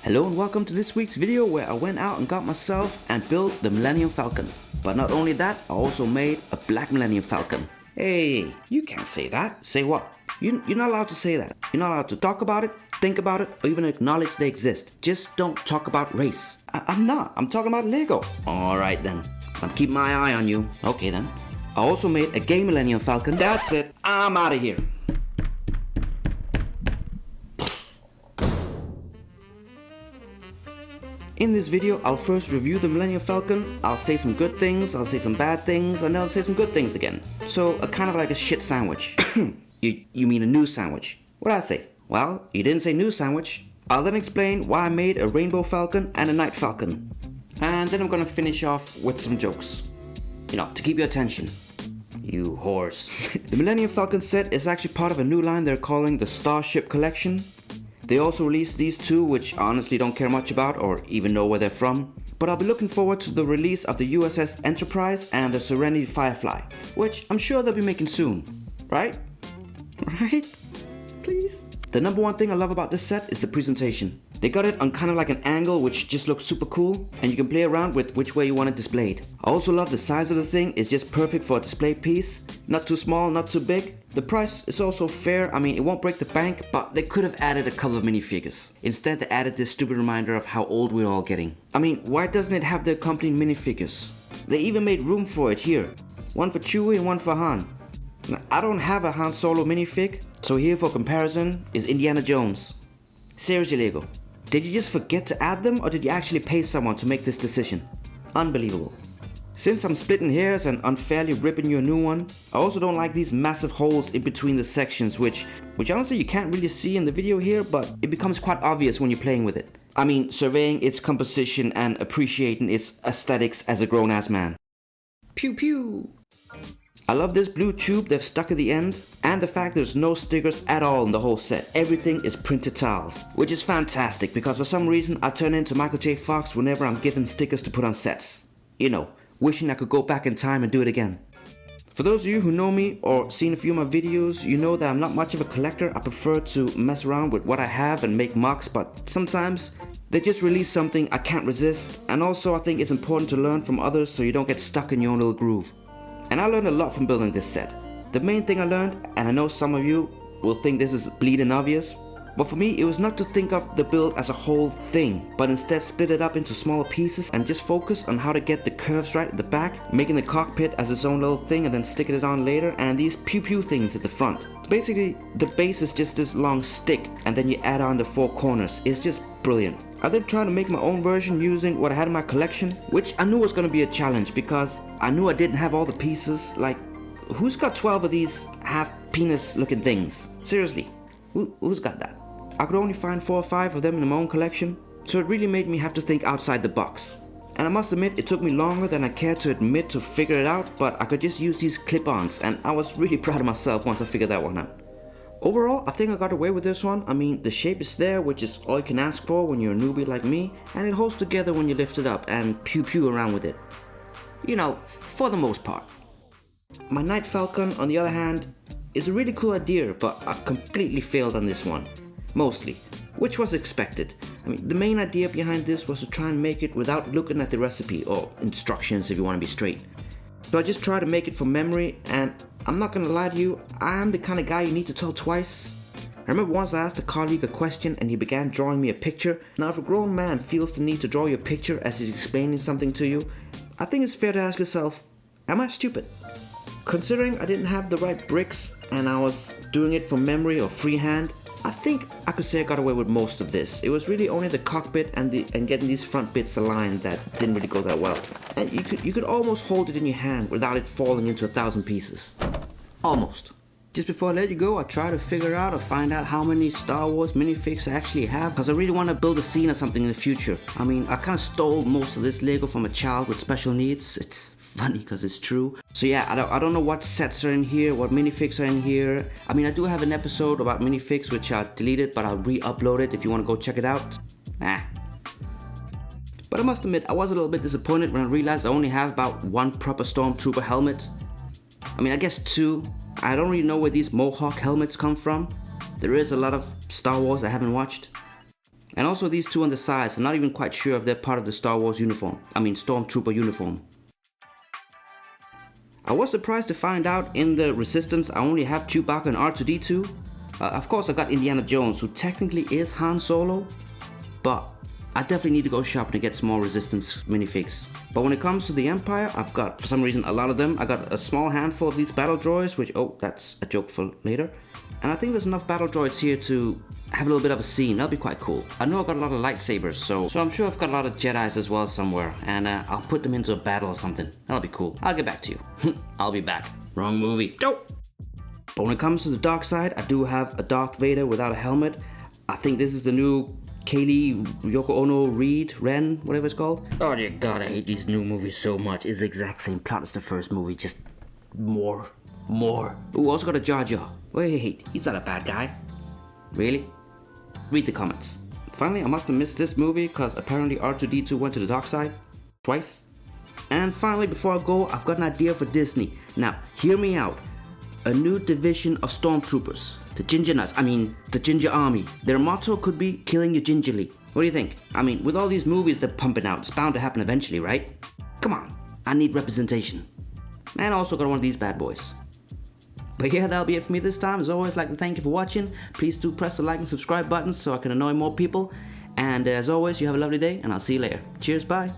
Hello and welcome to this week's video where I went out and got myself and built the Millennium Falcon. But not only that, I also made a black Millennium Falcon. Hey, you can't say that. Say what? You're not allowed to say that. You're not allowed to talk about it, think about it, or even acknowledge they exist. Just don't talk about race. I'm not. I'm talking about Lego. Alright then. I'm keeping my eye on you. Okay then. I also made a gay Millennium Falcon. That's it. I'm out of here. In this video, I'll first review the Millennium Falcon, I'll say some good things, I'll say some bad things, and then I'll say some good things again. So, kind of like a shit sandwich. You mean a news sandwich. What'd I say? Well, you didn't say news sandwich. I'll then explain why I made a Rainbow Falcon and a Night Falcon. And then I'm gonna finish off with some jokes. You know, to keep your attention. You whores. The Millennium Falcon set is actually part of a new line they're calling the Starship Collection. They also released these two, which I honestly don't care much about or even know where they're from. But I'll be looking forward to the release of the USS Enterprise and the Serenity Firefly, which I'm sure they'll be making soon. Right? Right? Please? The number one thing I love about this set is the presentation. They got it on kind of like an angle which just looks super cool, and you can play around with which way you want it displayed. I also love the size of the thing, it's just perfect for a display piece. Not too small, not too big. The price is also fair. I mean, it won't break the bank, but they could have added a couple of minifigures. Instead, they added this stupid reminder of how old we're all getting. I mean, why doesn't it have the accompanying minifigures? They even made room for it here. One for Chewie and one for Han. Now, I don't have a Han Solo minifig, so here for comparison is Indiana Jones. Seriously, Lego, did you just forget to add them, or did you actually pay someone to make this decision? Unbelievable. Since I'm splitting hairs and unfairly ripping you a new one, I also don't like these massive holes in between the sections which honestly you can't really see in the video here, but it becomes quite obvious when you're playing with it. I mean, surveying its composition and appreciating its aesthetics as a grown-ass man. Pew pew! I love this blue tube they've stuck at the end, and the fact there's no stickers at all in the whole set. Everything is printed tiles, which is fantastic because for some reason I turn into Michael J. Fox whenever I'm given stickers to put on sets. You know, wishing I could go back in time and do it again. For those of you who know me or seen a few of my videos, you know that I'm not much of a collector. I prefer to mess around with what I have and make mocks, but sometimes they just release something I can't resist, and also I think it's important to learn from others so you don't get stuck in your own little groove. And I learned a lot from building this set. The main thing I learned, and I know some of you will think this is bleeding obvious, but for me it was not to think of the build as a whole thing, but instead split it up into smaller pieces and just focus on how to get the curves right at the back, making the cockpit as its own little thing and then sticking it on later, and these pew pew things at the front. Basically, the base is just this long stick and then you add on the four corners. It's just brilliant. I then tried to make my own version using what I had in my collection, which I knew was going to be a challenge because I knew I didn't have all the pieces. Like, who's got 12 of these half penis looking things? Seriously, who's got that? I could only find 4 or 5 of them in my own collection, so it really made me have to think outside the box. And I must admit, it took me longer than I cared to admit to figure it out, but I could just use these clip-ons, and I was really proud of myself once I figured that one out. Overall, I think I got away with this one. I mean, the shape is there, which is all you can ask for when you're a newbie like me, and it holds together when you lift it up and pew-pew around with it. You know, for the most part. My Night Falcon, on the other hand, is a really cool idea, but I completely failed on this one. Mostly, which was expected. I mean, the main idea behind this was to try and make it without looking at the recipe, or instructions if you want to be straight. So I just tried to make it from memory, and I'm not gonna lie to you, I am the kind of guy you need to tell twice. I remember once I asked a colleague a question and he began drawing me a picture. Now if a grown man feels the need to draw you a picture as he's explaining something to you, I think it's fair to ask yourself, am I stupid? Considering I didn't have the right bricks and I was doing it from memory or freehand, I think I could say I got away with most of this. It was really only the cockpit and getting these front bits aligned that didn't really go that well. And you could almost hold it in your hand without it falling into 1,000 pieces. Almost. Just before I let you go, I tried to figure out or find out how many Star Wars minifigs I actually have, because I really want to build a scene or something in the future. I mean, I kind of stole most of this Lego from a child with special needs. It's funny because it's true. So yeah, I don't know what sets are in here, what minifigs are in here. I mean, I do have an episode about minifigs which I deleted, but I'll re-upload it if you want to go check it out. But I must admit, I was a little bit disappointed when I realized I only have about 1 proper Stormtrooper helmet. I mean, I guess 2. I don't really know where these Mohawk helmets come from. There is a lot of Star Wars I haven't watched. And also these two on the sides, I'm not even quite sure if they're part of the Star Wars uniform. I mean Stormtrooper uniform. I was surprised to find out in the Resistance I only have Chewbacca and R2-D2. Of course I got Indiana Jones, who technically is Han Solo, but I definitely need to go shopping to get some more Resistance minifigs. But when it comes to the Empire, I've got, for some reason, a lot of them. I got a small handful of these battle droids, which, oh, that's a joke for later. And I think there's enough battle droids here to have a little bit of a scene. That'll be quite cool. I know I've got a lot of lightsabers, so I'm sure I've got a lot of Jedis as well somewhere. And I'll put them into a battle or something. That'll be cool. I'll get back to you. I'll be back. Wrong movie. Dope! But when it comes to the dark side, I do have a Darth Vader without a helmet. I think this is the new Kaylee, Yoko Ono, Ren, whatever it's called. Oh dear God, I hate these new movies so much. It's the exact same plot as the first movie, just more. Ooh, also got a Jar Jar. Wait, he's not a bad guy. Really? Read the comments. Finally, I must have missed this movie because apparently R2-D2 went to the dark side twice. And finally, before I go, I've got an idea for Disney. Now, hear me out. A new division of stormtroopers. The Ginger Nuts, the Ginger Army. Their motto could be killing you gingerly. What do you think? I mean, with all these movies they're pumping out, it's bound to happen eventually, right? Come on, I need representation. And also got one of these bad boys. But yeah, that'll be it for me this time. As always, I'd like to thank you for watching. Please do press the like and subscribe buttons so I can annoy more people. And as always, you have a lovely day, and I'll see you later. Cheers, bye.